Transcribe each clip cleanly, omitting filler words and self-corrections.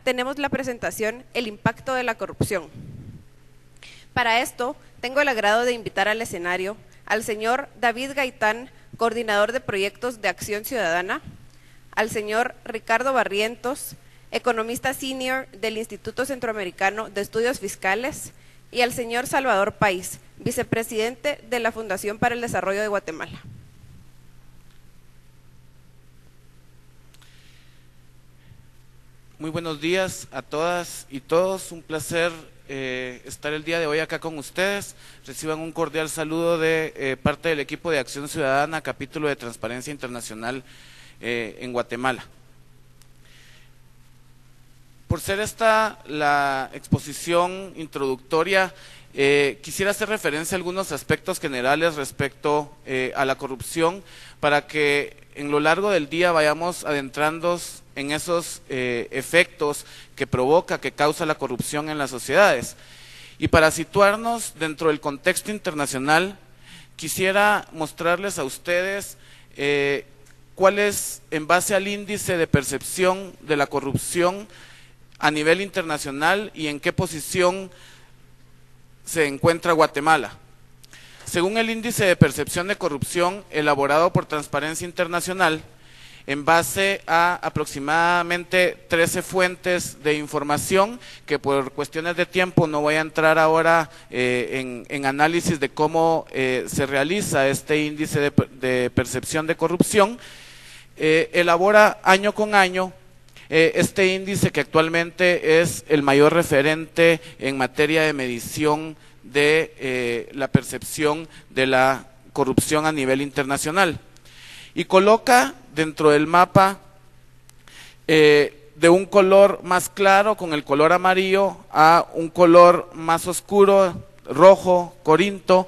tenemos la presentación El impacto de la corrupción. Para esto, tengo el agrado de invitar al escenario al señor David Gaitán, coordinador de proyectos de Acción Ciudadana, al señor Ricardo Barrientos, economista senior del Instituto Centroamericano de Estudios Fiscales, y al señor Salvador País, vicepresidente de la Fundación para el Desarrollo de Guatemala. Muy buenos días a todas y todos, un placer estar el día de hoy acá con ustedes. Reciban un cordial saludo de parte del equipo de Acción Ciudadana, capítulo de Transparencia Internacional en Guatemala. Por ser esta la exposición introductoria, quisiera hacer referencia a algunos aspectos generales respecto a la corrupción para que en lo largo del día vayamos adentrándonos en esos efectos que provoca, que causa la corrupción en las sociedades. Y para situarnos dentro del contexto internacional, quisiera mostrarles a ustedes cuál es, en base al índice de percepción de la corrupción a nivel internacional y en qué posición se encuentra Guatemala. Según el índice de percepción de corrupción elaborado por Transparencia Internacional, en base a aproximadamente 13 fuentes de información, que por cuestiones de tiempo no voy a entrar ahora en análisis de cómo se realiza este índice de percepción de corrupción, elabora año con año este índice que actualmente es el mayor referente en materia de medición de la percepción de la corrupción a nivel internacional. Y coloca dentro del mapa de un color más claro, con el color amarillo, a un color más oscuro, rojo, corinto,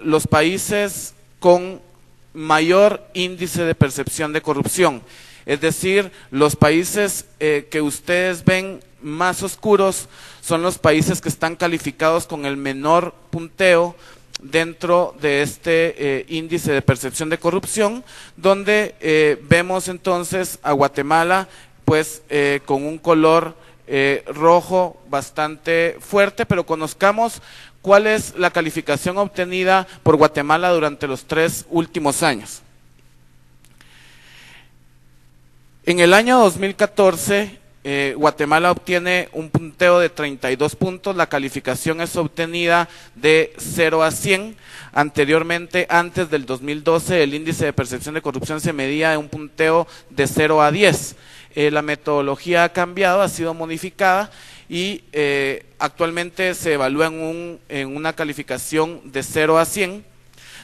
los países con mayor índice de percepción de corrupción. Es decir, los países que ustedes ven más oscuros son los países que están calificados con el menor punteo dentro de este índice de percepción de corrupción, donde vemos entonces a Guatemala pues con un color rojo bastante fuerte, pero conozcamos cuál es la calificación obtenida por Guatemala durante los 3 últimos años. En el año 2014, Guatemala obtiene un punteo de 32 puntos, la calificación es obtenida de 0 a 100, anteriormente, antes del 2012, el índice de percepción de corrupción se medía en un punteo de 0 a 10, la metodología ha cambiado, ha sido modificada y actualmente se evalúa en una calificación de 0 a 100,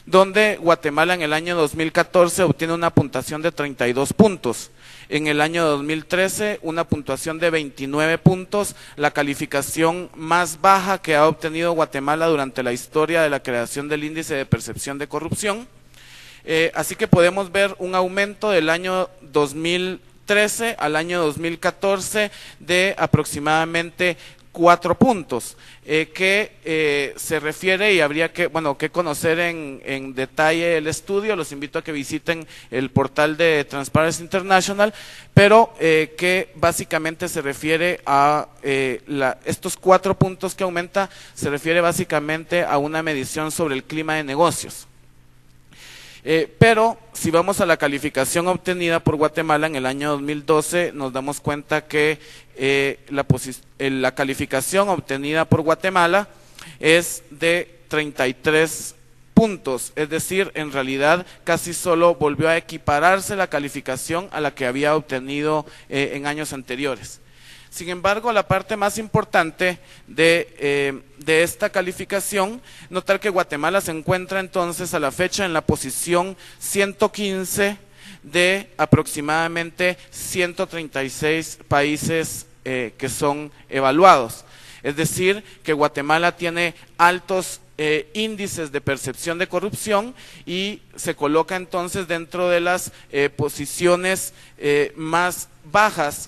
donde Guatemala en el año 2014 obtiene una puntuación de 32 puntos. En el año 2013 una puntuación de 29 puntos, la calificación más baja que ha obtenido Guatemala durante la historia de la creación del índice de percepción de corrupción. Así que podemos ver un aumento del año 2013 al año 2014 de aproximadamente 4 puntos, que se refiere, y habría que conocer en detalle el estudio. Los invito a que visiten el portal de Transparency International, pero que básicamente se refiere a estos 4 puntos que aumenta, se refiere básicamente a una medición sobre el clima de negocios. Pero si vamos a la calificación obtenida por Guatemala en el año 2012, nos damos cuenta que la calificación obtenida por Guatemala es de 33 puntos, es decir, en realidad casi solo volvió a equipararse la calificación a la que había obtenido en años anteriores. Sin embargo, la parte más importante de esta calificación, notar que Guatemala se encuentra entonces a la fecha en la posición 115 de aproximadamente 136 países que son evaluados. Es decir, que Guatemala tiene altos índices de percepción de corrupción y se coloca entonces dentro de las posiciones más bajas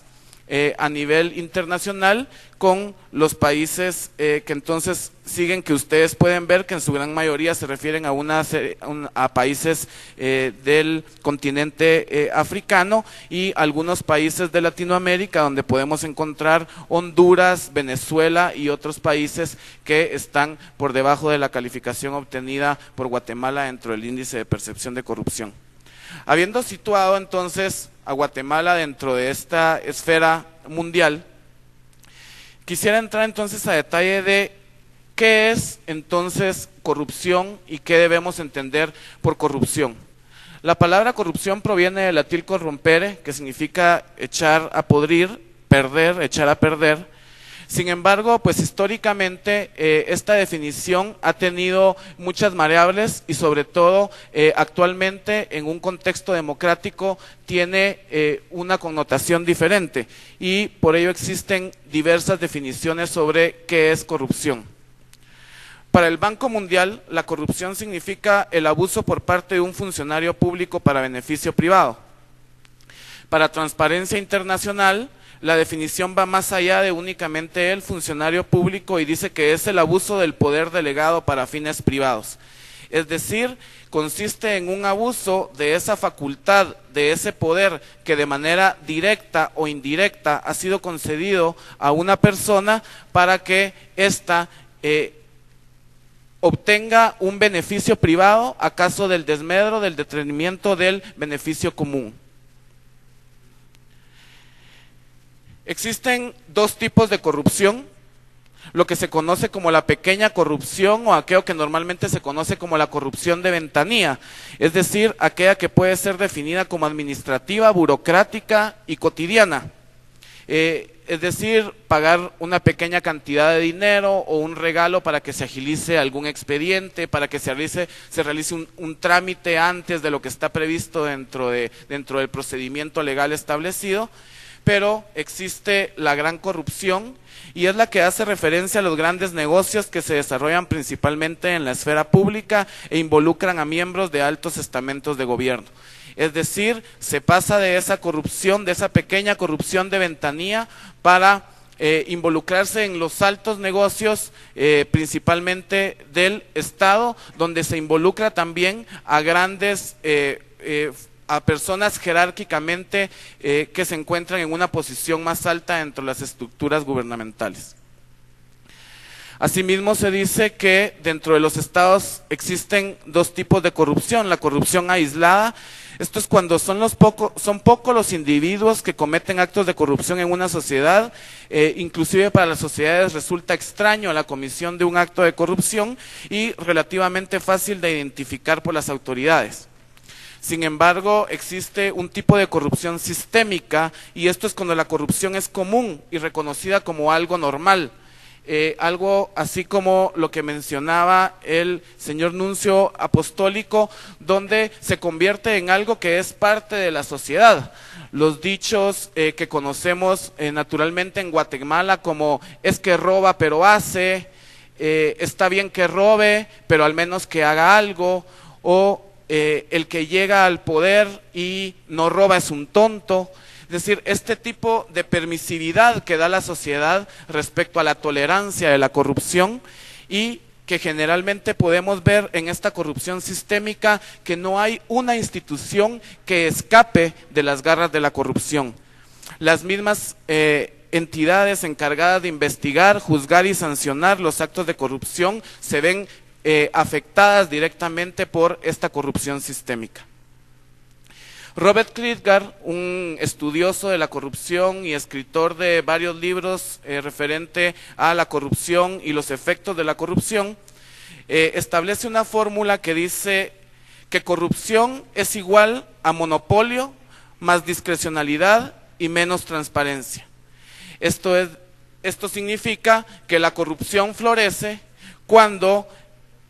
a nivel internacional con los países que entonces siguen, que ustedes pueden ver que en su gran mayoría se refieren a países del continente africano y algunos países de Latinoamérica, donde podemos encontrar Honduras, Venezuela y otros países que están por debajo de la calificación obtenida por Guatemala dentro del índice de percepción de corrupción. Habiendo situado entonces a Guatemala dentro de esta esfera mundial, quisiera entrar entonces a detalle de qué es entonces corrupción y qué debemos entender por corrupción. La palabra corrupción proviene del latín corrompere, que significa echar a podrir, perder, echar a perder. Sin embargo, pues históricamente esta definición ha tenido muchas variables y sobre todo actualmente en un contexto democrático tiene una connotación diferente y por ello existen diversas definiciones sobre qué es corrupción. Para el Banco Mundial, la corrupción significa el abuso por parte de un funcionario público para beneficio privado. Para Transparencia Internacional, la definición va más allá de únicamente el funcionario público y dice que es el abuso del poder delegado para fines privados. Es decir, consiste en un abuso de esa facultad, de ese poder que de manera directa o indirecta ha sido concedido a una persona para que ésta obtenga un beneficio privado a caso del desmedro, del detrimento del beneficio común. Existen dos tipos de corrupción, lo que se conoce como la pequeña corrupción o aquello que normalmente se conoce como la corrupción de ventanilla, es decir, aquella que puede ser definida como administrativa, burocrática y cotidiana. Es decir, pagar una pequeña cantidad de dinero o un regalo para que se agilice algún expediente, para que se realice un trámite antes de lo que está previsto dentro del procedimiento legal establecido. Pero existe la gran corrupción y es la que hace referencia a los grandes negocios que se desarrollan principalmente en la esfera pública e involucran a miembros de altos estamentos de gobierno. Es decir, se pasa de esa corrupción, de esa pequeña corrupción de ventanilla para involucrarse en los altos negocios principalmente del Estado, donde se involucra también a grandes a personas jerárquicamente que se encuentran en una posición más alta dentro de las estructuras gubernamentales. Asimismo, se dice que dentro de los estados existen dos tipos de corrupción: la corrupción aislada. Esto es cuando son pocos los individuos que cometen actos de corrupción en una sociedad, inclusive para las sociedades resulta extraño la comisión de un acto de corrupción y relativamente fácil de identificar por las autoridades. Sin embargo, existe un tipo de corrupción sistémica y esto es cuando la corrupción es común y reconocida como algo normal. Algo así como lo que mencionaba el señor nuncio apostólico, donde se convierte en algo que es parte de la sociedad. Los dichos que conocemos naturalmente en Guatemala como es que roba pero hace, está bien que robe pero al menos que haga algo, o el que llega al poder y no roba es un tonto. Es decir, este tipo de permisividad que da la sociedad respecto a la tolerancia de la corrupción y que generalmente podemos ver en esta corrupción sistémica que no hay una institución que escape de las garras de la corrupción. Las mismas entidades encargadas de investigar, juzgar y sancionar los actos de corrupción se ven afectadas directamente por esta corrupción sistémica. Robert Klitgar, un estudioso de la corrupción y escritor de varios libros referente a la corrupción y los efectos de la corrupción, establece una fórmula que dice que corrupción es igual a monopolio más discrecionalidad y menos transparencia. Esto significa que la corrupción florece cuando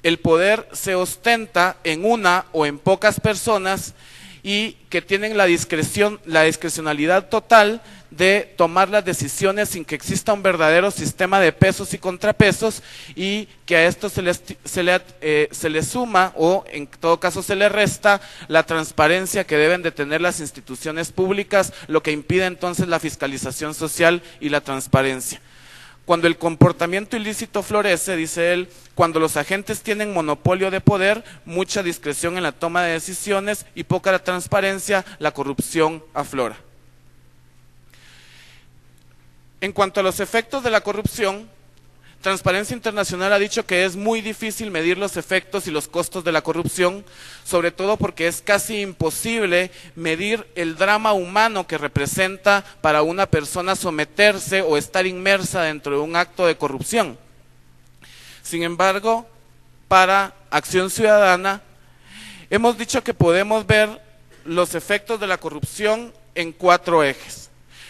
el poder se ostenta en una o en pocas personas y que tienen la discrecionalidad total de tomar las decisiones sin que exista un verdadero sistema de pesos y contrapesos, y que a esto se le suma, o en todo caso se le resta, la transparencia que deben de tener las instituciones públicas, lo que impide entonces la fiscalización social y la transparencia. Cuando el comportamiento ilícito florece, dice él, cuando los agentes tienen monopolio de poder, mucha discreción en la toma de decisiones y poca transparencia, la corrupción aflora. En cuanto a los efectos de la corrupción, Transparencia Internacional ha dicho que es muy difícil medir los efectos y los costos de la corrupción, sobre todo porque es casi imposible medir el drama humano que representa para una persona someterse o estar inmersa dentro de un acto de corrupción. Sin embargo, para Acción Ciudadana, hemos dicho que podemos ver los efectos de la corrupción en 4 ejes.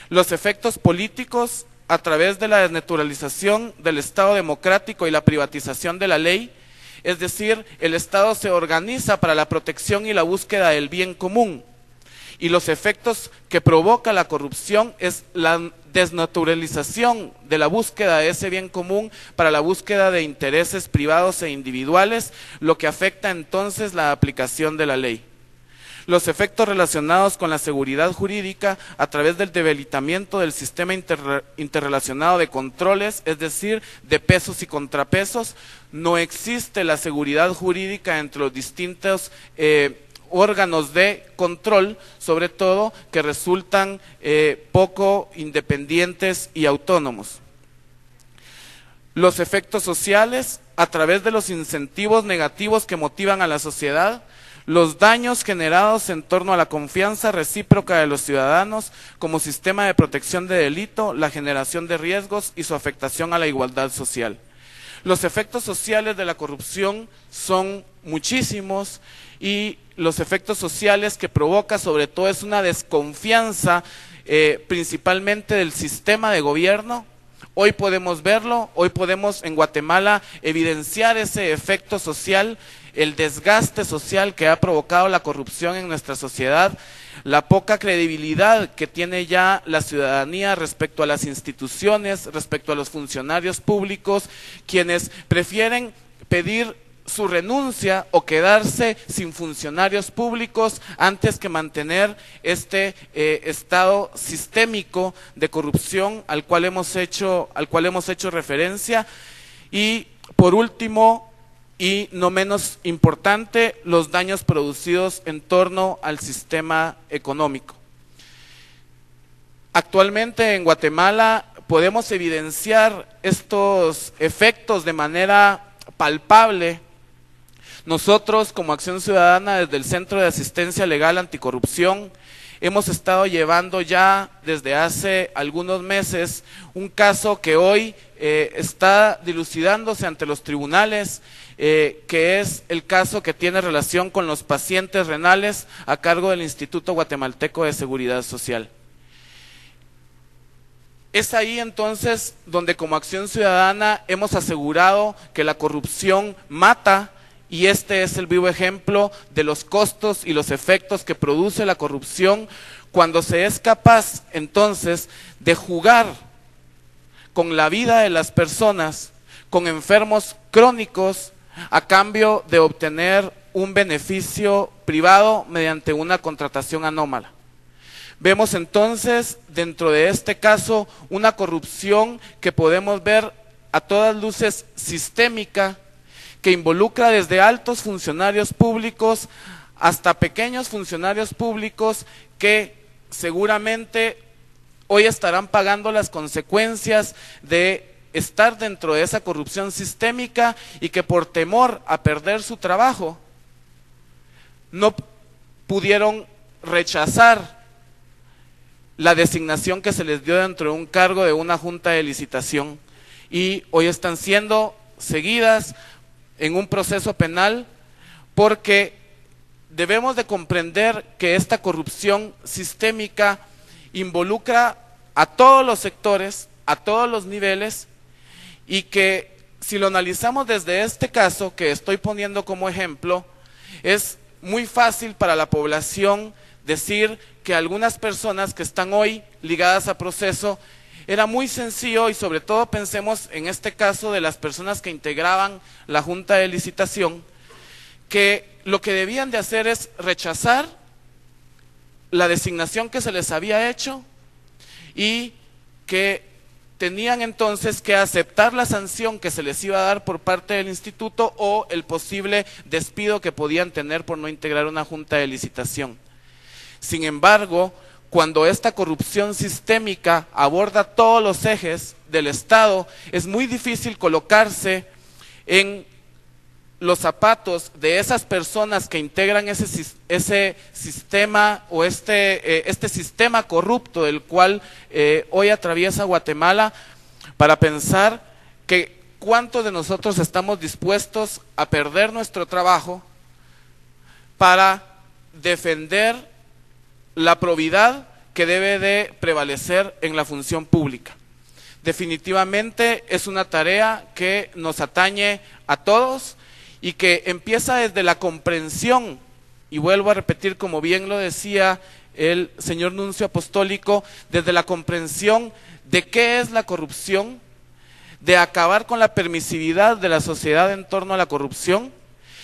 Los efectos políticos, a través de la desnaturalización del Estado democrático y la privatización de la ley, es decir, el Estado se organiza para la protección y la búsqueda del bien común, y los efectos que provoca la corrupción es la desnaturalización de la búsqueda de ese bien común para la búsqueda de intereses privados e individuales, lo que afecta entonces la aplicación de la ley. Los efectos relacionados con la seguridad jurídica a través del debilitamiento del sistema interrelacionado de controles, es decir, de pesos y contrapesos. No existe la seguridad jurídica entre los distintos órganos de control, sobre todo que resultan poco independientes y autónomos. Los efectos sociales a través de los incentivos negativos que motivan a la sociedad, los daños generados en torno a la confianza recíproca de los ciudadanos como sistema de protección de delito, la generación de riesgos y su afectación a la igualdad social. Los efectos sociales de la corrupción son muchísimos, y los efectos sociales que provoca sobre todo es una desconfianza principalmente del sistema de gobierno. Hoy podemos verlo, hoy podemos en Guatemala evidenciar ese efecto social, el desgaste social que ha provocado la corrupción en nuestra sociedad, la poca credibilidad que tiene ya la ciudadanía respecto a las instituciones, respecto a los funcionarios públicos, quienes prefieren pedir su renuncia o quedarse sin funcionarios públicos antes que mantener este estado sistémico de corrupción al cual hemos hecho referencia. Y por último, y no menos importante, los daños producidos en torno al sistema económico. Actualmente en Guatemala podemos evidenciar estos efectos de manera palpable. Nosotros, como Acción Ciudadana, desde el Centro de Asistencia Legal Anticorrupción, hemos estado llevando ya desde hace algunos meses un caso que hoy está dilucidándose ante los tribunales, que es el caso que tiene relación con los pacientes renales a cargo del Instituto Guatemalteco de Seguridad Social. Es ahí entonces donde como Acción Ciudadana hemos asegurado que la corrupción mata, y este es el vivo ejemplo de los costos y los efectos que produce la corrupción cuando se es capaz entonces de jugar con la vida de las personas, con enfermos crónicos, a cambio de obtener un beneficio privado mediante una contratación anómala. Vemos entonces dentro de este caso una corrupción que podemos ver a todas luces sistémica, que involucra desde altos funcionarios públicos hasta pequeños funcionarios públicos que seguramente hoy estarán pagando las consecuencias de estar dentro de esa corrupción sistémica, y que por temor a perder su trabajo no pudieron rechazar la designación que se les dio dentro de un cargo de una junta de licitación, y hoy están siendo seguidas en un proceso penal, porque debemos de comprender que esta corrupción sistémica involucra a todos los sectores, a todos los niveles, y que si lo analizamos desde este caso que estoy poniendo como ejemplo, es muy fácil para la población decir que algunas personas que están hoy ligadas a proceso, era muy sencillo, y sobre todo pensemos en este caso de las personas que integraban la junta de licitación, que lo que debían de hacer es rechazar la designación que se les había hecho y que tenían entonces que aceptar la sanción que se les iba a dar por parte del instituto o el posible despido que podían tener por no integrar una junta de licitación. Sin embargo, cuando esta corrupción sistémica aborda todos los ejes del Estado, es muy difícil colocarse en los zapatos de esas personas que integran ese sistema o este sistema corrupto del cual hoy atraviesa Guatemala, para pensar que cuántos de nosotros estamos dispuestos a perder nuestro trabajo para defender la probidad que debe de prevalecer en la función pública. Definitivamente es una tarea que nos atañe a todos y que empieza desde la comprensión, y vuelvo a repetir, como bien lo decía el señor nuncio apostólico, desde la comprensión de qué es la corrupción, de acabar con la permisividad de la sociedad en torno a la corrupción,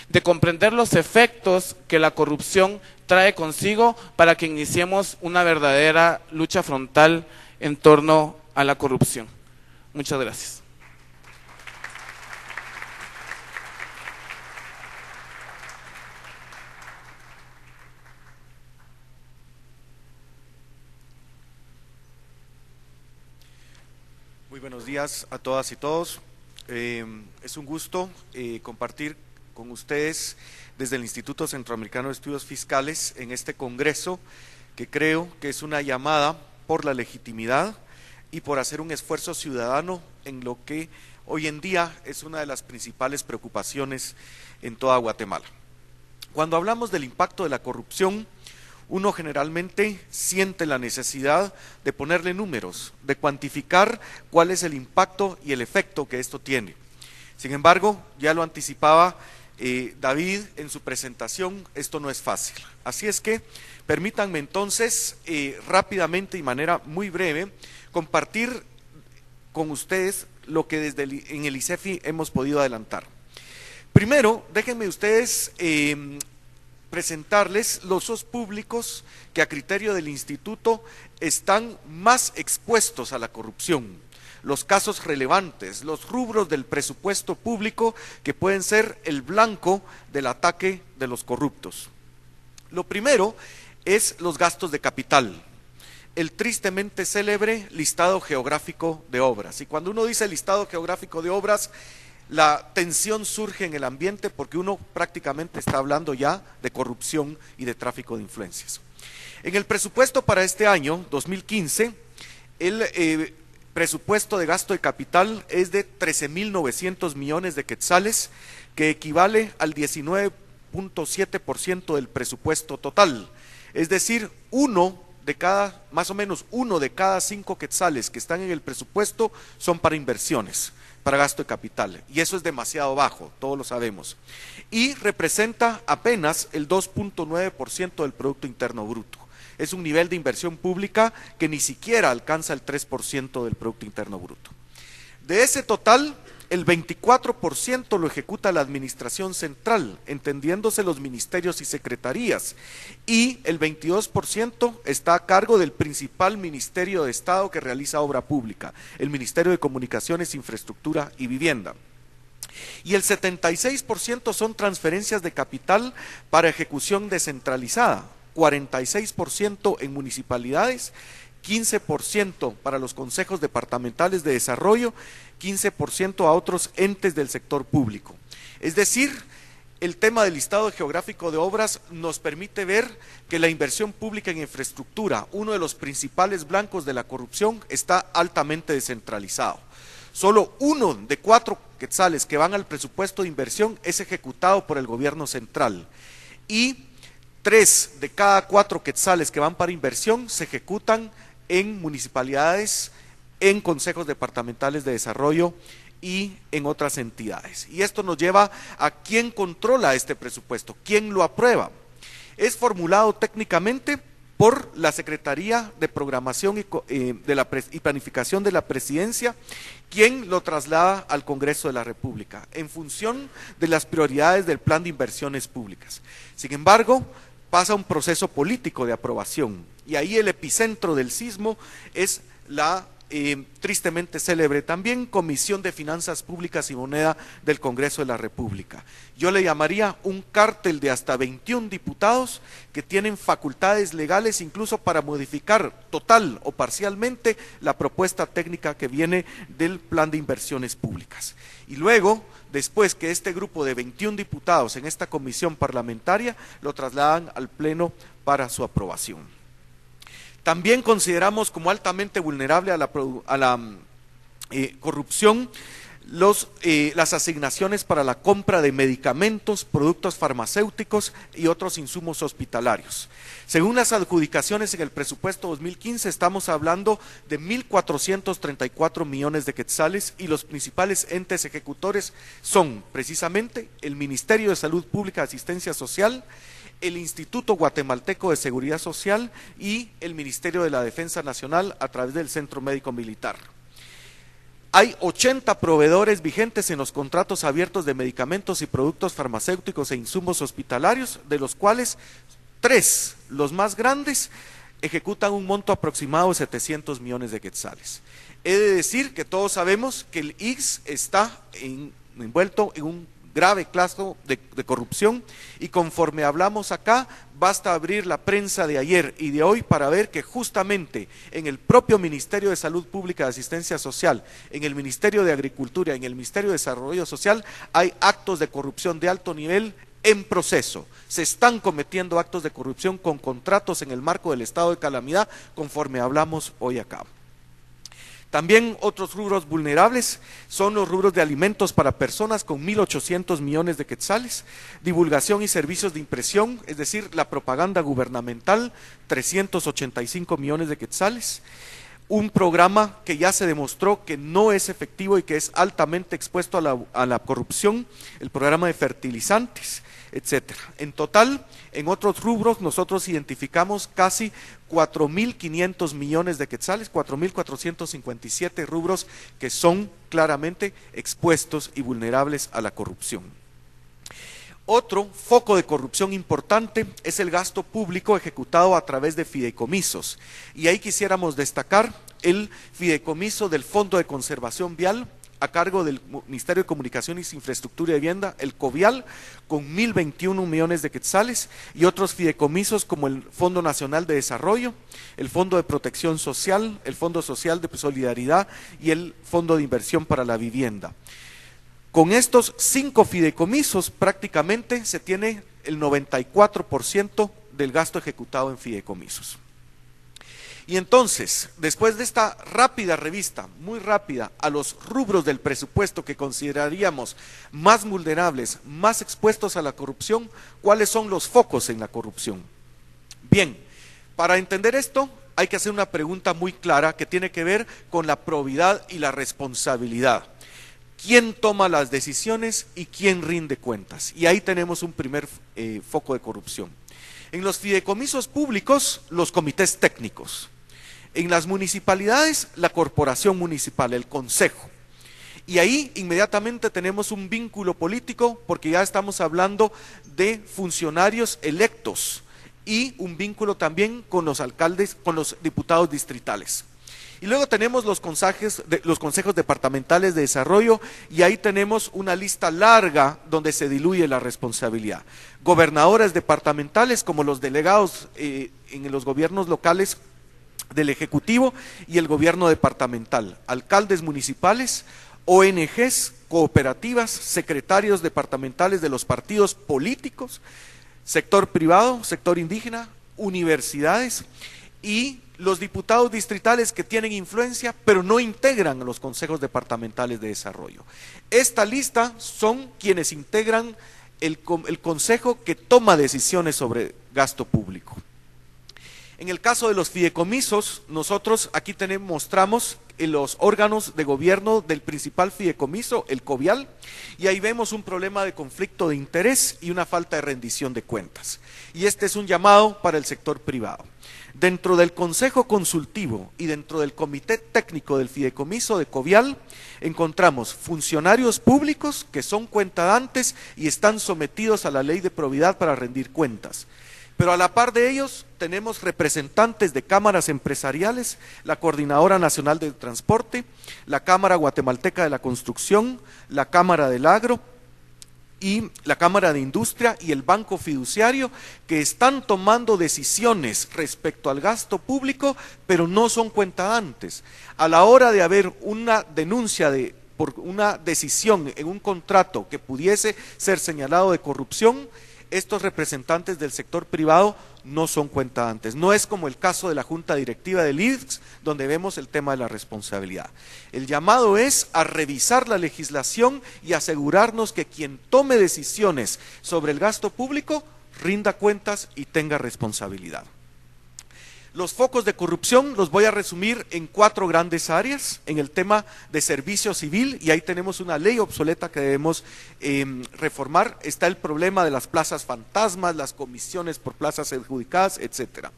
de comprender los efectos que la corrupción trae consigo para que iniciemos una verdadera lucha frontal en torno a la corrupción. Muchas gracias. Muy buenos días a todas y todos. Es un gusto compartir con ustedes desde el Instituto Centroamericano de Estudios Fiscales en este congreso, que creo que es una llamada por la legitimidad y por hacer un esfuerzo ciudadano en lo que hoy en día es una de las principales preocupaciones en toda Guatemala. Cuando hablamos del impacto de la corrupción, uno generalmente siente la necesidad de ponerle números, de cuantificar cuál es el impacto y el efecto que esto tiene. Sin embargo, ya lo anticipaba David en su presentación, esto no es fácil. Así es que permítanme entonces rápidamente y de manera muy breve compartir con ustedes lo que en el ICEFI hemos podido adelantar. Primero, déjenme ustedes presentarles los usos públicos que a criterio del instituto están más expuestos a la corrupción, los casos relevantes, los rubros del presupuesto público que pueden ser el blanco del ataque de los corruptos. Lo primero es los gastos de capital, el tristemente célebre listado geográfico de obras. Y cuando uno dice listado geográfico de obras, la tensión surge en el ambiente porque uno prácticamente está hablando ya de corrupción y de tráfico de influencias. En el presupuesto para este año, 2015, el presupuesto de gasto de capital es de 13.900 millones de quetzales, que equivale al 19.7% del presupuesto total. Es decir, más o menos uno de cada 5 quetzales que están en el presupuesto son para inversiones, para gasto de capital, y eso es demasiado bajo, todos lo sabemos, y representa apenas el 2.9% del Producto Interno Bruto. Es un nivel de inversión pública que ni siquiera alcanza el 3% del Producto Interno Bruto. De ese total, el 24% lo ejecuta la administración central, entendiéndose los ministerios y secretarías, y el 22% está a cargo del principal ministerio de Estado que realiza obra pública, el Ministerio de Comunicaciones, Infraestructura y Vivienda. Y el 76% son transferencias de capital para ejecución descentralizada, 46% en municipalidades, 15% para los consejos departamentales de desarrollo, 15% a otros entes del sector público. Es decir, el tema del listado geográfico de obras nos permite ver que la inversión pública en infraestructura, uno de los principales blancos de la corrupción, está altamente descentralizado. Solo 1 de 4 quetzales que van al presupuesto de inversión es ejecutado por el gobierno central, y 3 de cada 4 quetzales que van para inversión se ejecutan en municipalidades, en consejos departamentales de desarrollo y en otras entidades. Y esto nos lleva a quién controla este presupuesto, quién lo aprueba. Es formulado técnicamente por la Secretaría de Programación y Planificación de la Presidencia, quien lo traslada al Congreso de la República, en función de las prioridades del Plan de Inversiones Públicas. Sin embargo, pasa un proceso político de aprobación, y ahí el epicentro del sismo es la tristemente célebre también Comisión de Finanzas Públicas y Moneda del Congreso de la República. Yo le llamaría un cártel de hasta 21 diputados que tienen facultades legales incluso para modificar total o parcialmente la propuesta técnica que viene del Plan de Inversiones Públicas. Y luego, después que este grupo de 21 diputados en esta comisión parlamentaria lo trasladan al Pleno para su aprobación. También consideramos como altamente vulnerable a la corrupción las asignaciones para la compra de medicamentos, productos farmacéuticos y otros insumos hospitalarios. Según las adjudicaciones en el presupuesto 2015, estamos hablando de 1.434 millones de quetzales, y los principales entes ejecutores son precisamente el Ministerio de Salud Pública y Asistencia Social, el Instituto Guatemalteco de Seguridad Social y el Ministerio de la Defensa Nacional a través del Centro Médico Militar. Hay 80 proveedores vigentes en los contratos abiertos de medicamentos y productos farmacéuticos e insumos hospitalarios, de los cuales 3, los más grandes, ejecutan un monto aproximado de 700 millones de quetzales. He de decir que todos sabemos que el IGS está envuelto en un grave caso de corrupción, y conforme hablamos acá, basta abrir la prensa de ayer y de hoy para ver que justamente en el propio Ministerio de Salud Pública y Asistencia Social, en el Ministerio de Agricultura, en el Ministerio de Desarrollo Social, hay actos de corrupción de alto nivel en proceso. Se están cometiendo actos de corrupción con contratos en el marco del estado de calamidad, conforme hablamos hoy acá. También otros rubros vulnerables son los rubros de alimentos para personas con 1.800 millones de quetzales, divulgación y servicios de impresión, es decir, la propaganda gubernamental, 385 millones de quetzales, un programa que ya se demostró que no es efectivo y que es altamente expuesto a la corrupción, el programa de fertilizantes, etcétera. En total, en otros rubros nosotros identificamos casi 4.500 millones de quetzales, 4.457 rubros que son claramente expuestos y vulnerables a la corrupción. Otro foco de corrupción importante es el gasto público ejecutado a través de fideicomisos, y ahí quisiéramos destacar el fideicomiso del Fondo de Conservación Vial a cargo del Ministerio de Comunicaciones, Infraestructura y Vivienda, el COVIAL, con 1.021 millones de quetzales, y otros fideicomisos como el Fondo Nacional de Desarrollo, el Fondo de Protección Social, el Fondo Social de Solidaridad y el Fondo de Inversión para la Vivienda. Con estos 5 fideicomisos prácticamente se tiene el 94% del gasto ejecutado en fideicomisos. Y entonces, después de esta rápida revista, muy rápida, a los rubros del presupuesto que consideraríamos más vulnerables, más expuestos a la corrupción, ¿cuáles son los focos en la corrupción? Bien, para entender esto hay que hacer una pregunta muy clara que tiene que ver con la probidad y la responsabilidad. ¿Quién toma las decisiones y quién rinde cuentas? Y ahí tenemos un primer foco de corrupción. En los fideicomisos públicos, los comités técnicos. En las municipalidades, la corporación municipal, el consejo. Y ahí inmediatamente tenemos un vínculo político, porque ya estamos hablando de funcionarios electos, y un vínculo también con los alcaldes, con los diputados distritales. Y luego tenemos los consejos departamentales de desarrollo, y ahí tenemos una lista larga donde se diluye la responsabilidad. Gobernadores departamentales como los delegados en los gobiernos locales del Ejecutivo y el gobierno departamental, alcaldes municipales, ONGs, cooperativas, secretarios departamentales de los partidos políticos, sector privado, sector indígena, universidades y los diputados distritales que tienen influencia pero no integran los consejos departamentales de desarrollo. Esta lista son quienes integran el consejo que toma decisiones sobre gasto público. En el caso de los fideicomisos, nosotros aquí mostramos los órganos de gobierno del principal fideicomiso, el COVIAL, y ahí vemos un problema de conflicto de interés y una falta de rendición de cuentas. Y este es un llamado para el sector privado. Dentro del Consejo Consultivo y dentro del Comité Técnico del Fideicomiso de COVIAL encontramos funcionarios públicos que son cuentadantes y están sometidos a la ley de probidad para rendir cuentas. Pero a la par de ellos tenemos representantes de cámaras empresariales, la Coordinadora Nacional del Transporte, la Cámara Guatemalteca de la Construcción, la Cámara del Agro y la Cámara de Industria y el Banco Fiduciario, que están tomando decisiones respecto al gasto público, pero no son cuentadantes. A la hora de haber una denuncia por una decisión en un contrato que pudiese ser señalado de corrupción, estos representantes del sector privado no son cuentadantes. No es como el caso de la Junta Directiva del IRCS, donde vemos el tema de la responsabilidad. El llamado es a revisar la legislación y asegurarnos que quien tome decisiones sobre el gasto público rinda cuentas y tenga responsabilidad. Los focos de corrupción los voy a resumir en 4 grandes áreas. En el tema de servicio civil, y ahí tenemos una ley obsoleta que debemos reformar, está el problema de las plazas fantasmas, las comisiones por plazas adjudicadas, etcétera.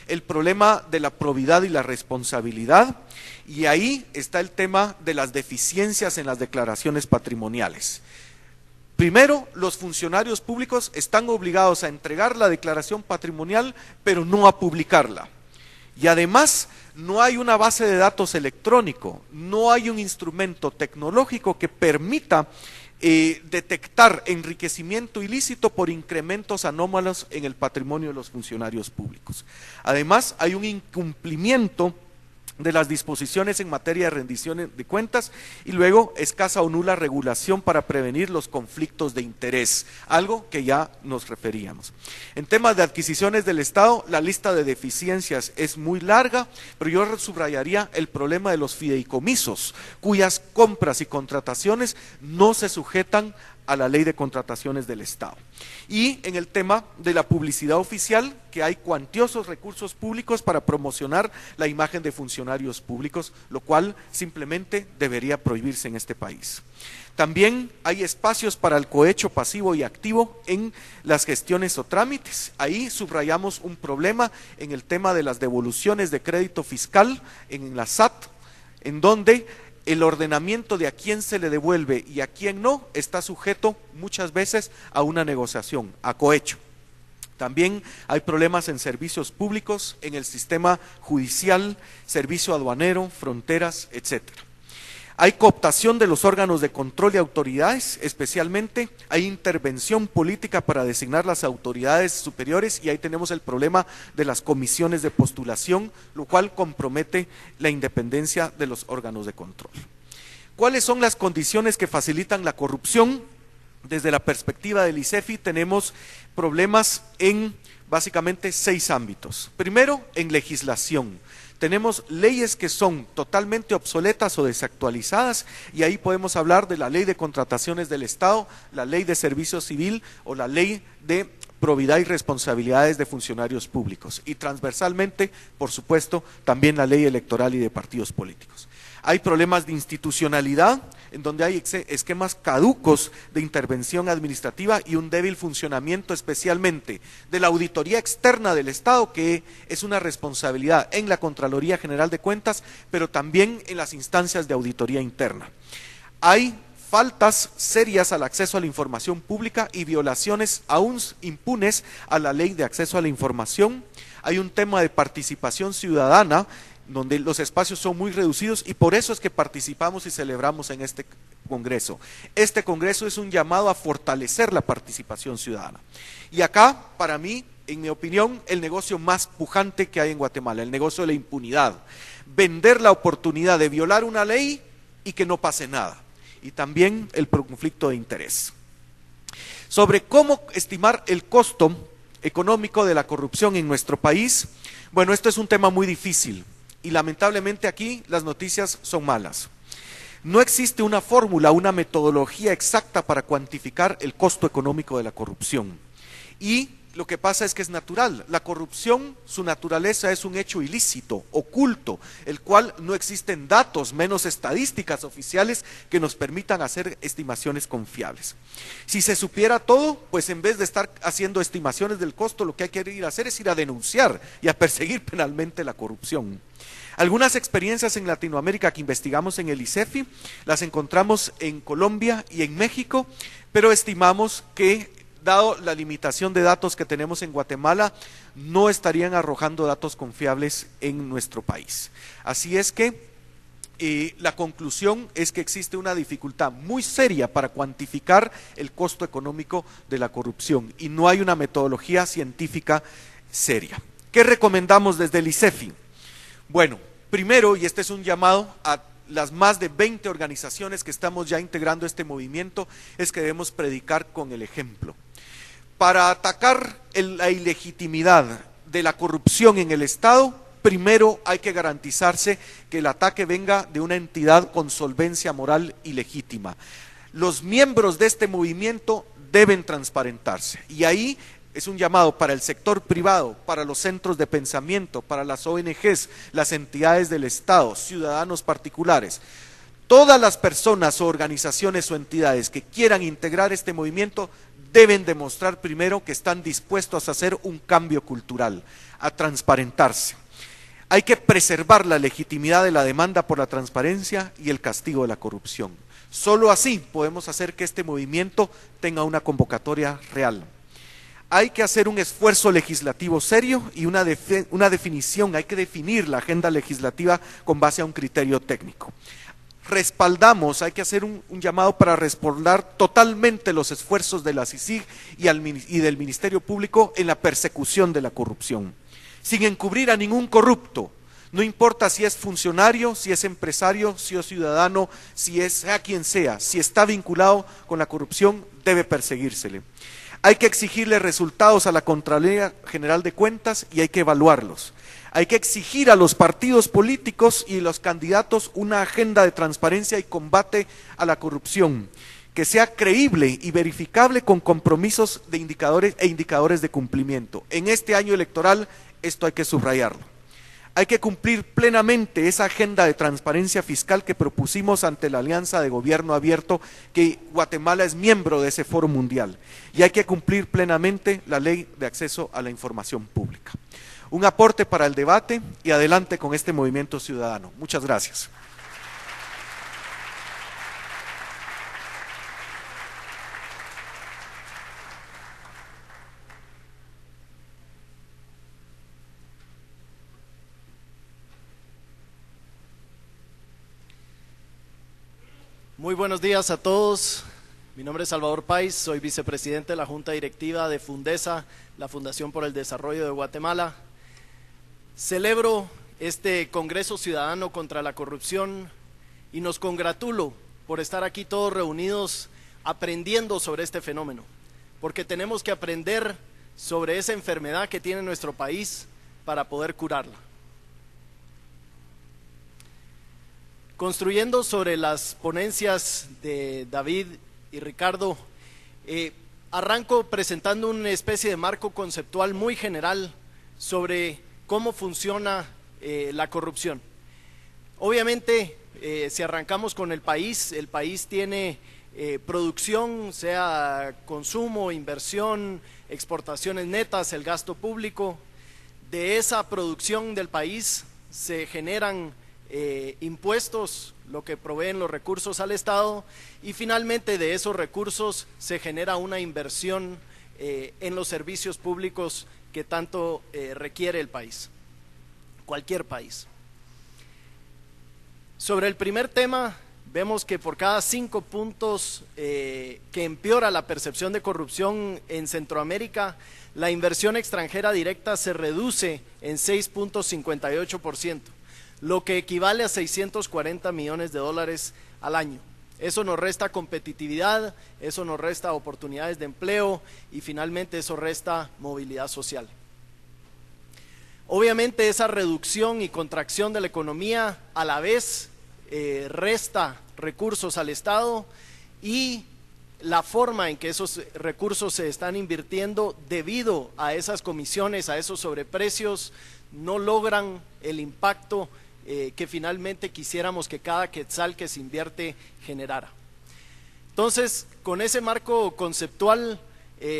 El problema de la probidad y la responsabilidad, y ahí está el tema de las deficiencias en las declaraciones patrimoniales. Primero, los funcionarios públicos están obligados a entregar la declaración patrimonial, pero no a publicarla. Y además, no hay una base de datos electrónico, no hay un instrumento tecnológico que permita detectar enriquecimiento ilícito por incrementos anómalos en el patrimonio de los funcionarios públicos. Además, hay un incumplimiento de las disposiciones en materia de rendición de cuentas y luego escasa o nula regulación para prevenir los conflictos de interés, algo que ya nos referíamos. En temas de adquisiciones del Estado, la lista de deficiencias es muy larga, pero yo subrayaría el problema de los fideicomisos, cuyas compras y contrataciones no se sujetan a la ley de contrataciones del Estado. Y en el tema de la publicidad oficial, que hay cuantiosos recursos públicos para promocionar la imagen de funcionarios públicos, lo cual simplemente debería prohibirse en este país. También hay espacios para el cohecho pasivo y activo en las gestiones o trámites. Ahí subrayamos un problema en el tema de las devoluciones de crédito fiscal en la SAT, en donde el ordenamiento de a quién se le devuelve y a quién no está sujeto muchas veces a una negociación, a cohecho. También hay problemas en servicios públicos, en el sistema judicial, servicio aduanero, fronteras, etcétera. Hay cooptación de los órganos de control y autoridades, especialmente hay intervención política para designar las autoridades superiores y ahí tenemos el problema de las comisiones de postulación, lo cual compromete la independencia de los órganos de control. ¿Cuáles son las condiciones que facilitan la corrupción? Desde la perspectiva del ICEFI tenemos problemas en básicamente 6 ámbitos. Primero, en legislación. Tenemos leyes que son totalmente obsoletas o desactualizadas y ahí podemos hablar de la ley de contrataciones del Estado, la ley de servicio civil o la ley de probidad y responsabilidades de funcionarios públicos y transversalmente, por supuesto, también la ley electoral y de partidos políticos. Hay problemas de institucionalidad, en donde hay esquemas caducos de intervención administrativa y un débil funcionamiento especialmente de la auditoría externa del Estado, que es una responsabilidad en la Contraloría General de Cuentas, pero también en las instancias de auditoría interna. Hay faltas serias al acceso a la información pública y violaciones aún impunes a la ley de acceso a la información. Hay un tema de participación ciudadana, donde los espacios son muy reducidos y por eso es que participamos y celebramos en este Congreso. Este Congreso es un llamado a fortalecer la participación ciudadana. Y acá, para mí, en mi opinión, el negocio más pujante que hay en Guatemala, el negocio de la impunidad. Vender la oportunidad de violar una ley y que no pase nada. Y también el conflicto de interés. Sobre cómo estimar el costo económico de la corrupción en nuestro país, bueno, esto es un tema muy difícil. Y lamentablemente aquí las noticias son malas. No existe una fórmula, una metodología exacta para cuantificar el costo económico de la corrupción. Y lo que pasa es que es natural. La corrupción, su naturaleza es un hecho ilícito, oculto, el cual no existen datos, menos estadísticas oficiales que nos permitan hacer estimaciones confiables. Si se supiera todo, pues en vez de estar haciendo estimaciones del costo, lo que hay que ir a hacer es ir a denunciar y a perseguir penalmente la corrupción. Algunas experiencias en Latinoamérica que investigamos en el ICEFI, las encontramos en Colombia y en México, pero estimamos que dado la limitación de datos que tenemos en Guatemala, no estarían arrojando datos confiables en nuestro país. Así es que la conclusión es que existe una dificultad muy seria para cuantificar el costo económico de la corrupción y no hay una metodología científica seria. ¿Qué recomendamos desde el ICEFI? Bueno, primero, y este es un llamado a las más de 20 organizaciones que estamos ya integrando este movimiento, es que debemos predicar con el ejemplo. Para atacar la ilegitimidad de la corrupción en el Estado, primero hay que garantizarse que el ataque venga de una entidad con solvencia moral y legítima. Los miembros de este movimiento deben transparentarse y ahí es un llamado para el sector privado, para los centros de pensamiento, para las ONGs, las entidades del Estado, ciudadanos particulares. Todas las personas o organizaciones o entidades que quieran integrar este movimiento deben demostrar primero que están dispuestos a hacer un cambio cultural, a transparentarse. Hay que preservar la legitimidad de la demanda por la transparencia y el castigo de la corrupción. Solo así podemos hacer que este movimiento tenga una convocatoria real. Hay que hacer un esfuerzo legislativo serio y una definición, hay que definir la agenda legislativa con base a un criterio técnico. Respaldamos, hay que hacer un llamado para respaldar totalmente los esfuerzos de la CICIG y del Ministerio Público en la persecución de la corrupción, sin encubrir a ningún corrupto, no importa si es funcionario, si es empresario, si es ciudadano, sea quien sea, si está vinculado con la corrupción, debe perseguírsele. Hay que exigirle resultados a la Contraloría General de Cuentas y hay que evaluarlos. Hay que exigir a los partidos políticos y los candidatos una agenda de transparencia y combate a la corrupción, que sea creíble y verificable con compromisos de indicadores de cumplimiento. En este año electoral esto hay que subrayarlo. Hay que cumplir plenamente esa agenda de transparencia fiscal que propusimos ante la Alianza de Gobierno Abierto, que Guatemala es miembro de ese foro mundial. Y hay que cumplir plenamente la Ley de Acceso a la Información Pública. Un aporte para el debate y adelante con este movimiento ciudadano. Muchas gracias. Muy buenos días a todos. Mi nombre es Salvador Pais, soy vicepresidente de la Junta Directiva de Fundesa, la Fundación por el Desarrollo de Guatemala. Celebro este Congreso Ciudadano contra la Corrupción y nos congratulo por estar aquí todos reunidos aprendiendo sobre este fenómeno, porque tenemos que aprender sobre esa enfermedad que tiene nuestro país para poder curarla. Construyendo sobre las ponencias de David y Ricardo, arranco presentando una especie de marco conceptual muy general sobre cómo funciona la corrupción. Obviamente, si arrancamos con el país tiene producción, sea consumo, inversión, exportaciones netas, el gasto público. De esa producción del país se generan impuestos, lo que proveen los recursos al Estado, y finalmente de esos recursos se genera una inversión en los servicios públicos que tanto requiere el país, cualquier país. Sobre el primer tema, vemos que por cada 5 puntos que empeora la percepción de corrupción en Centroamérica, la inversión extranjera directa se reduce en 6.58%, lo que equivale a 640 millones de dólares al año. Eso nos resta competitividad, eso nos resta oportunidades de empleo y finalmente eso resta movilidad social. Obviamente esa reducción y contracción de la economía a la vez resta recursos al Estado y la forma en que esos recursos se están invirtiendo debido a esas comisiones, a esos sobreprecios, no logran el impacto que finalmente quisiéramos que cada quetzal que se invierte generara. Entonces, con ese marco conceptual,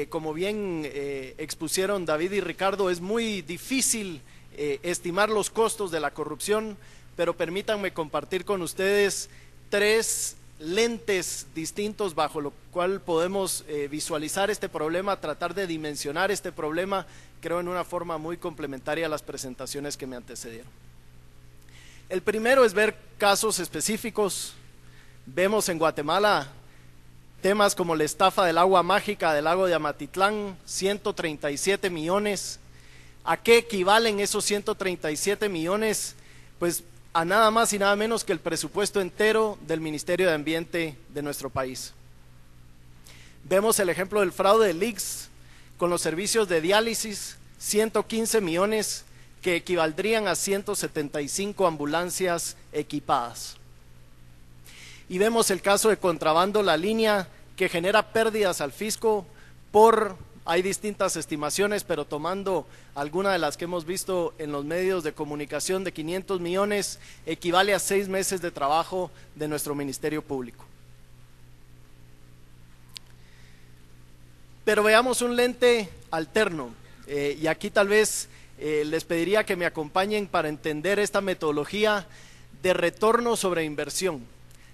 como bien expusieron David y Ricardo, es muy difícil estimar los costos de la corrupción, pero permítanme compartir con ustedes 3 lentes distintos bajo lo cual podemos visualizar este problema, tratar de dimensionar este problema, creo en una forma muy complementaria a las presentaciones que me antecedieron. El primero es ver casos específicos. Vemos en Guatemala temas como la estafa del agua mágica del lago de Amatitlán, 137 millones. ¿A qué equivalen esos 137 millones? Pues a nada más y nada menos que el presupuesto entero del Ministerio de Ambiente de nuestro país. Vemos el ejemplo del fraude del ICS con los servicios de diálisis, 115 millones que equivaldrían a 175 ambulancias equipadas. Y vemos el caso de contrabando La Línea, que genera pérdidas al fisco hay distintas estimaciones, pero tomando alguna de las que hemos visto en los medios de comunicación, de 500 millones, equivale a 6 meses de trabajo de nuestro Ministerio Público. Pero veamos un lente alterno, y aquí tal vez les pediría que me acompañen para entender esta metodología de retorno sobre inversión.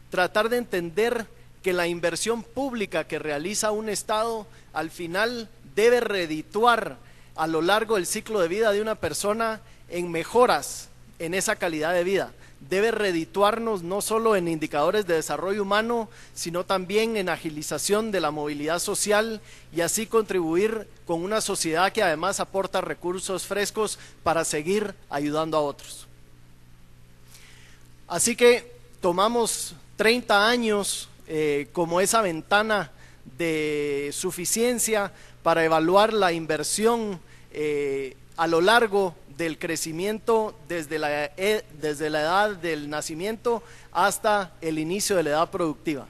Tratar de entender que la inversión pública que realiza un Estado al final debe redituar a lo largo del ciclo de vida de una persona en mejoras en esa calidad de vida. Debe redituarnos no solo en indicadores de desarrollo humano, sino también en agilización de la movilidad social y así contribuir con una sociedad que además aporta recursos frescos para seguir ayudando a otros. Así que tomamos 30 años como esa ventana de suficiencia para evaluar la inversión a lo largo del crecimiento desde la edad del nacimiento hasta el inicio de la edad productiva.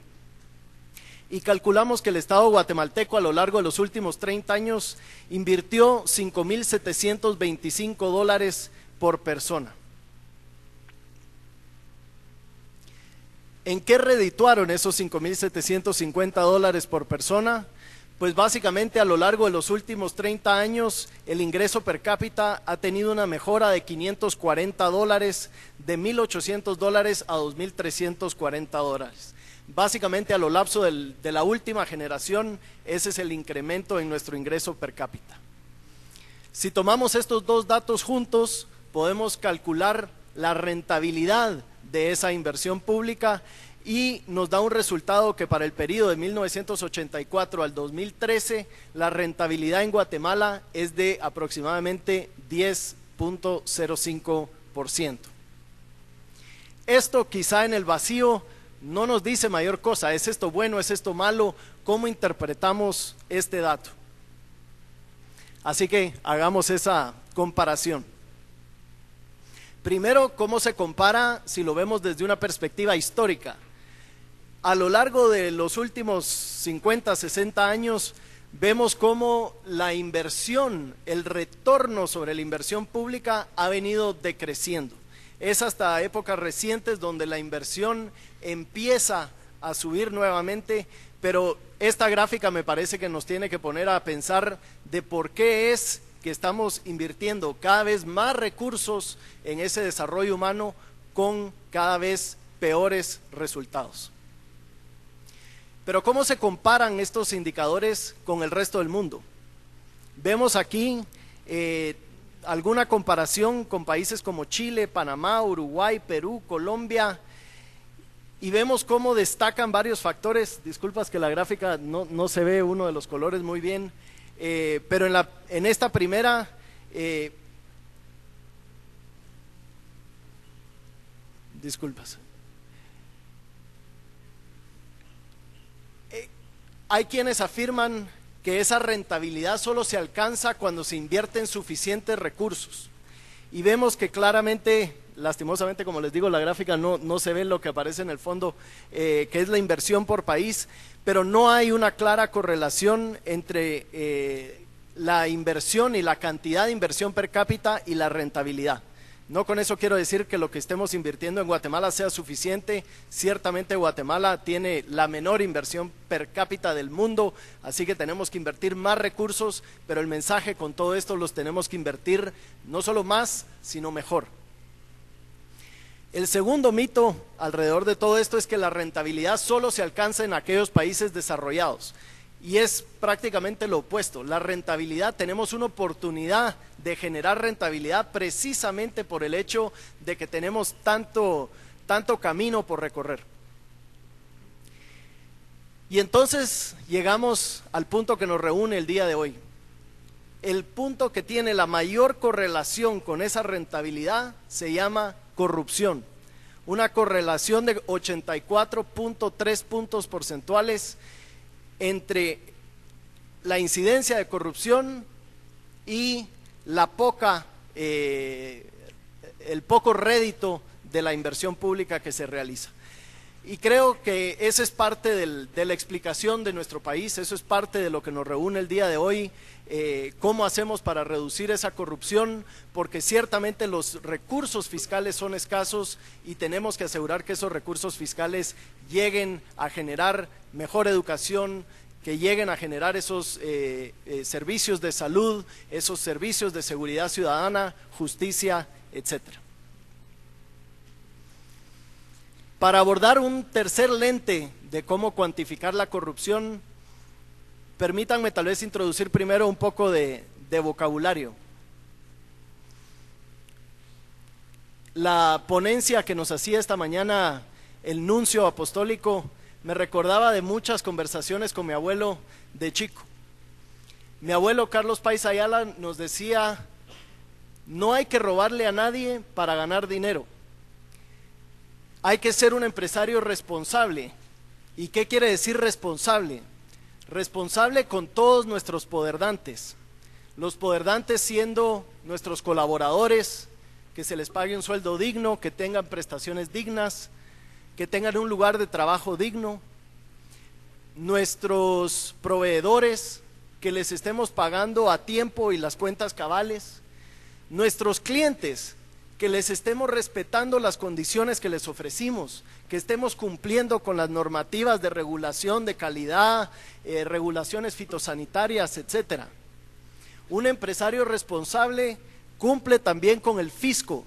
Y calculamos que el Estado guatemalteco a lo largo de los últimos 30 años invirtió $5,725 por persona. ¿En qué redituaron esos $5,750 por persona? Pues básicamente a lo largo de los últimos 30 años el ingreso per cápita ha tenido una mejora de $540, de $1,800 a $2,340. Básicamente a lo lapso de la última generación, ese es el incremento en nuestro ingreso per cápita. Si tomamos estos dos datos juntos, podemos calcular la rentabilidad de esa inversión pública y nos da un resultado que para el periodo de 1984 al 2013 la rentabilidad en Guatemala es de aproximadamente 10.05%. Esto quizá en el vacío no nos dice mayor cosa, ¿es esto bueno, es esto malo? ¿Cómo interpretamos este dato? Así que hagamos esa comparación. Primero, ¿cómo se compara si lo vemos desde una perspectiva histórica? A lo largo de los últimos 50, 60 años, vemos cómo la inversión, el retorno sobre la inversión pública ha venido decreciendo. Es hasta épocas recientes donde la inversión empieza a subir nuevamente, pero esta gráfica me parece que nos tiene que poner a pensar de por qué es que estamos invirtiendo cada vez más recursos en ese desarrollo humano con cada vez peores resultados. Pero ¿cómo se comparan estos indicadores con el resto del mundo? Vemos aquí alguna comparación con países como Chile, Panamá, Uruguay, Perú, Colombia, y vemos cómo destacan varios factores. Disculpas que la gráfica no se ve uno de los colores muy bien, pero en esta primera disculpas. Hay quienes afirman que esa rentabilidad solo se alcanza cuando se invierten suficientes recursos. Y vemos que claramente lastimosamente, como les digo, la gráfica no se ve lo que aparece en el fondo, que es la inversión por país, pero no hay una clara correlación entre la inversión y la cantidad de inversión per cápita y la rentabilidad. No con eso quiero decir que lo que estemos invirtiendo en Guatemala sea suficiente. Ciertamente Guatemala tiene la menor inversión per cápita del mundo, así que tenemos que invertir más recursos, pero el mensaje con todo esto los tenemos que invertir no solo más, sino mejor. El segundo mito alrededor de todo esto es que la rentabilidad solo se alcanza en aquellos países desarrollados. Y es prácticamente lo opuesto. La rentabilidad, tenemos una oportunidad de generar rentabilidad precisamente por el hecho de que tenemos tanto camino por recorrer. Y entonces llegamos al punto que nos reúne el día de hoy. El punto que tiene la mayor correlación con esa rentabilidad se llama corrupción. Una correlación de 84.3 puntos porcentuales entre la incidencia de corrupción y el poco rédito de la inversión pública que se realiza. Y creo que esa es parte de la explicación de nuestro país, eso es parte de lo que nos reúne el día de hoy, cómo hacemos para reducir esa corrupción, porque ciertamente los recursos fiscales son escasos y tenemos que asegurar que esos recursos fiscales lleguen a generar mejor educación, que lleguen a generar esos servicios de salud, esos servicios de seguridad ciudadana, justicia, etcétera. Para abordar un tercer lente de cómo cuantificar la corrupción, permítanme tal vez introducir primero un poco de vocabulario. La ponencia que nos hacía esta mañana el nuncio apostólico me recordaba de muchas conversaciones con mi abuelo de chico. Mi abuelo Carlos Pais Ayala nos decía: no hay que robarle a nadie para ganar dinero. Hay que ser un empresario responsable. ¿Y qué quiere decir responsable? Responsable con todos nuestros poderdantes. Los poderdantes siendo nuestros colaboradores, que se les pague un sueldo digno, que tengan prestaciones dignas, que tengan un lugar de trabajo digno. Nuestros proveedores, que les estemos pagando a tiempo y las cuentas cabales. Nuestros clientes, que les estemos respetando las condiciones que les ofrecimos, que estemos cumpliendo con las normativas de regulación de calidad, regulaciones fitosanitarias, etcétera. Un empresario responsable cumple también con el fisco.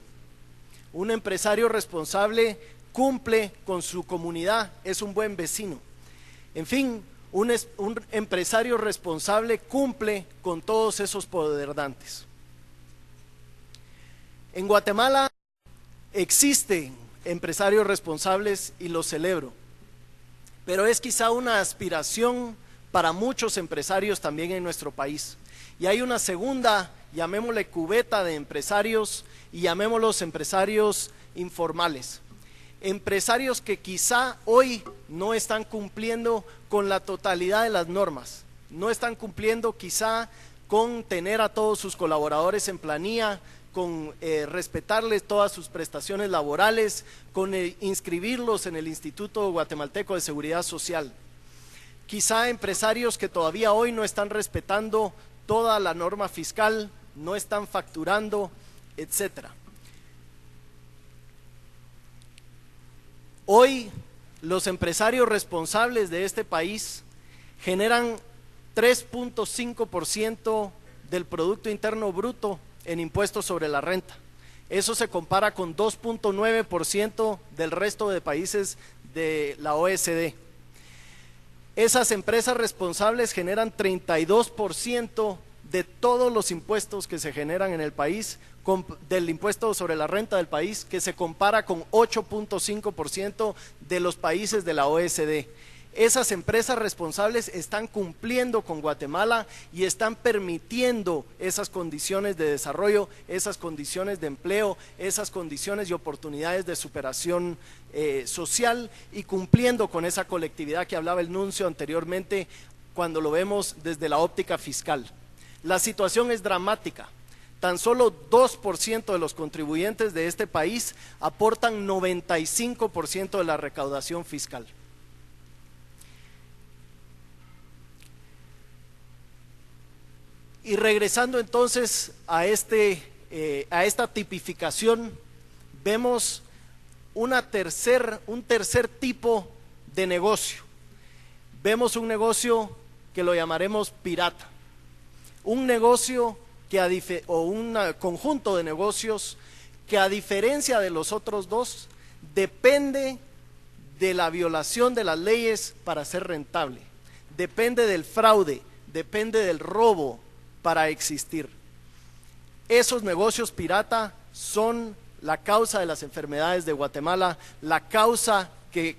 Un empresario responsable cumple con su comunidad, es un buen vecino. En fin, un empresario responsable cumple con todos esos poderdantes. En Guatemala existen empresarios responsables y los celebro, pero es quizá una aspiración para muchos empresarios también en nuestro país. Y hay una segunda, llamémosle cubeta de empresarios, y llamémoslos empresarios informales. Empresarios que quizá hoy no están cumpliendo con la totalidad de las normas, no están cumpliendo quizá con tener a todos sus colaboradores en planilla, con respetarles todas sus prestaciones laborales, con inscribirlos en el Instituto Guatemalteco de Seguridad Social. Quizá empresarios que todavía hoy no están respetando toda la norma fiscal, no están facturando, etcétera. Hoy los empresarios responsables de este país generan 3.5% del Producto Interno Bruto en impuestos sobre la renta. Eso se compara con 2.9% del resto de países de la OECD. Esas empresas responsables generan 32% de todos los impuestos que se generan en el país, del impuesto sobre la renta del país, que se compara con 8.5% de los países de la OECD. Esas empresas responsables están cumpliendo con Guatemala y están permitiendo esas condiciones de desarrollo, esas condiciones de empleo, esas condiciones y oportunidades de superación social, y cumpliendo con esa colectividad que hablaba el nuncio anteriormente cuando lo vemos desde la óptica fiscal. La situación es dramática. Tan solo 2% de los contribuyentes de este país aportan 95% de la recaudación fiscal. Y regresando entonces a esta tipificación, vemos un tercer tipo de negocio. Vemos un negocio que lo llamaremos pirata, un negocio o un conjunto de negocios que, a diferencia de los otros dos, depende de la violación de las leyes para ser rentable, depende del fraude, depende del robo para existir. Esos negocios pirata son la causa de las enfermedades de Guatemala, la causa que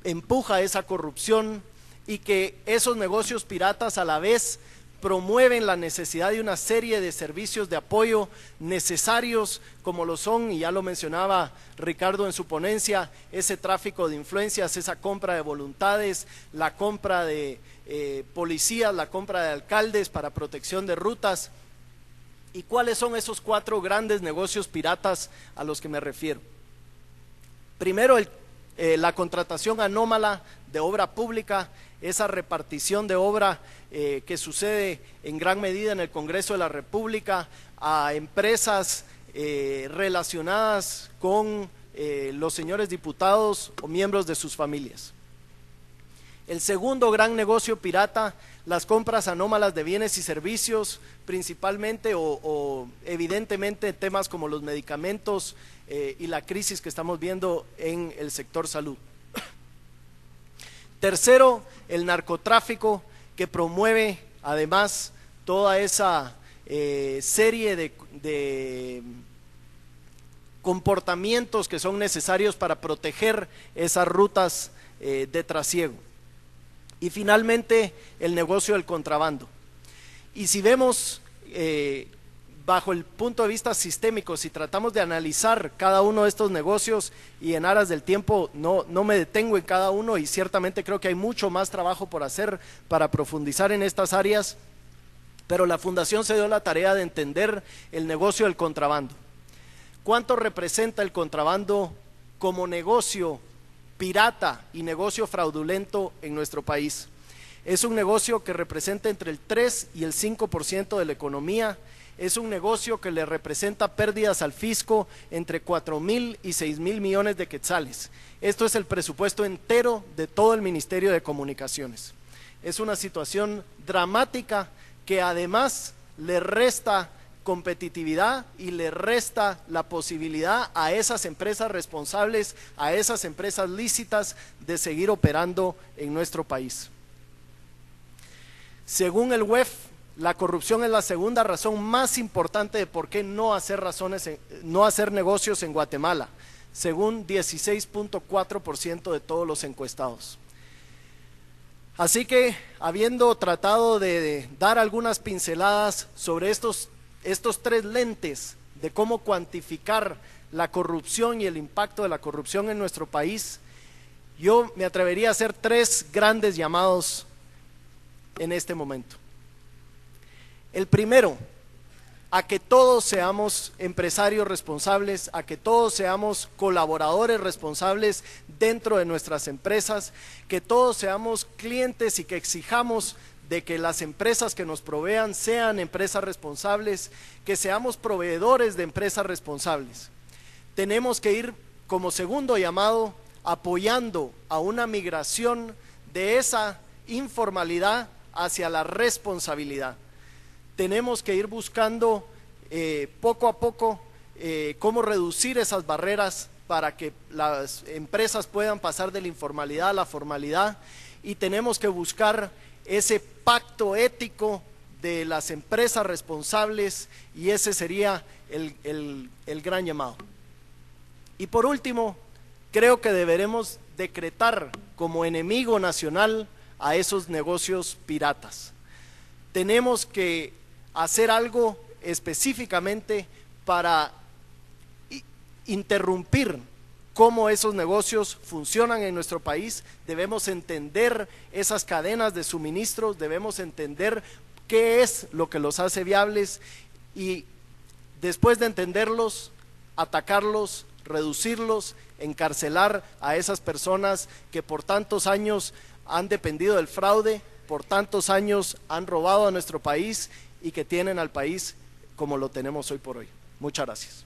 empuja esa corrupción, y que esos negocios piratas a la vez promueven la necesidad de una serie de servicios de apoyo necesarios, como lo son, y ya lo mencionaba Ricardo en su ponencia, ese tráfico de influencias, esa compra de voluntades, la compra de policías, la compra de alcaldes para protección de rutas. ¿Y cuáles son esos 4 grandes negocios piratas a los que me refiero? Primero, la contratación anómala de obra pública, esa repartición de obra que sucede en gran medida en el Congreso de la República a empresas relacionadas con los señores diputados o miembros de sus familias. El segundo gran negocio pirata, las compras anómalas de bienes y servicios, principalmente o evidentemente temas como los medicamentos y la crisis que estamos viendo en el sector salud. Tercero, el narcotráfico, que promueve además toda esa serie de comportamientos que son necesarios para proteger esas rutas de trasiego. Y finalmente, el negocio del contrabando. Y si vemos bajo el punto de vista sistémico, si tratamos de analizar cada uno de estos negocios, y en aras del tiempo no me detengo en cada uno, y ciertamente creo que hay mucho más trabajo por hacer para profundizar en estas áreas, pero la Fundación se dio la tarea de entender el negocio del contrabando. ¿Cuánto representa el contrabando como negocio pirata y negocio fraudulento en nuestro país? Es un negocio que representa entre el 3 y el 5% de la economía. Es un negocio que le representa pérdidas al fisco entre 4,000 y 6,000 millones de quetzales. Esto es el presupuesto entero de todo el Ministerio de Comunicaciones. Es una situación dramática que además le resta competitividad y le resta la posibilidad a esas empresas responsables, a esas empresas lícitas, de seguir operando en nuestro país. Según el UEF, la corrupción es la segunda razón más importante de por qué no hacer negocios en Guatemala, según 16.4% de todos los encuestados. Así que, habiendo tratado de dar algunas pinceladas sobre estos 3 lentes de cómo cuantificar la corrupción y el impacto de la corrupción en nuestro país, yo me atrevería a hacer 3 grandes llamados en este momento. El primero, a que todos seamos empresarios responsables, a que todos seamos colaboradores responsables dentro de nuestras empresas, que todos seamos clientes y que exijamos de que las empresas que nos provean sean empresas responsables, que seamos proveedores de empresas responsables. Tenemos que ir, como segundo llamado, apoyando a una migración de esa informalidad hacia la responsabilidad. Tenemos que ir buscando poco a poco cómo reducir esas barreras para que las empresas puedan pasar de la informalidad a la formalidad, y tenemos que buscar ese pacto ético de las empresas responsables, y ese sería el gran llamado. Y por último, creo que deberemos decretar como enemigo nacional a esos negocios piratas. Tenemos que hacer algo específicamente para interrumpir cómo esos negocios funcionan en nuestro país. Debemos entender esas cadenas de suministros, debemos entender qué es lo que los hace viables, y después de entenderlos, atacarlos, reducirlos, encarcelar a esas personas que por tantos años han dependido del fraude, por tantos años han robado a nuestro país y que tienen al país como lo tenemos hoy por hoy. Muchas gracias.